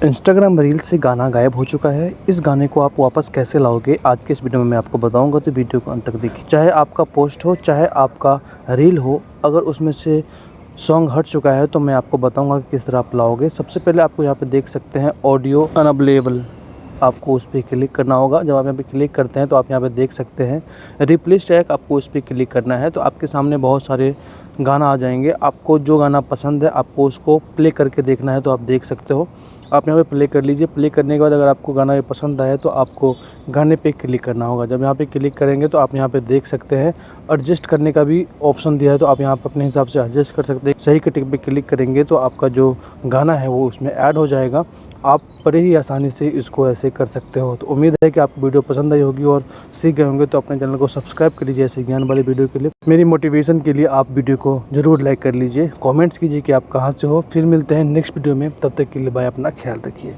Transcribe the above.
Instagram reel से गाना गायब हो चुका है। इस गाने को आप वापस कैसे लाओगे, आज के इस वीडियो में मैं आपको बताऊंगा, तो वीडियो को अंत तक देखिए। चाहे आपका पोस्ट हो, चाहे आपका रील हो, अगर उसमें से सॉन्ग हट चुका है तो मैं आपको बताऊंगा कि किस तरह आप लाओगे। सबसे पहले आपको यहाँ पे देख सकते हैं ऑडियो अनअवेलेबल, आपको उस पर क्लिक करना होगा। जब आप यहाँ पे क्लिक करते हैं तो आप यहाँ पे देख सकते हैं रिप्लेस ट्रैक, आपको उस पर क्लिक करना है तो आपके सामने बहुत सारे गाना आ जाएंगे। आपको जो गाना पसंद है आपको उसको प्ले करके देखना है, तो आप देख सकते हो। आप यहाँ पे प्ले कर लीजिए। प्ले करने के बाद अगर आपको गाना ये पसंद आए तो आपको गाने पे क्लिक करना होगा। जब यहाँ पे क्लिक करेंगे तो आप यहाँ पे देख सकते हैं एडजस्ट करने का भी ऑप्शन दिया है, तो आप यहाँ पे अपने हिसाब से एडजस्ट कर सकते हैं। सही के टिक पे क्लिक करेंगे तो आपका जो गाना है वो उसमें ऐड हो जाएगा। आप बड़े ही आसानी से इसको ऐसे कर सकते हो। तो उम्मीद है कि आपको वीडियो पसंद आई होगी और सीख गए होंगे। तो अपने चैनल को सब्सक्राइब कर लीजिए ऐसे ज्ञान वाली वीडियो के लिए। मेरी मोटिवेशन के लिए आप वीडियो को ज़रूर लाइक कर लीजिए, कमेंट्स कीजिए कि आप कहाँ से हो। फिर मिलते हैं नेक्स्ट वीडियो में, तब तक के लिए बाय, अपना ख्याल रखिए।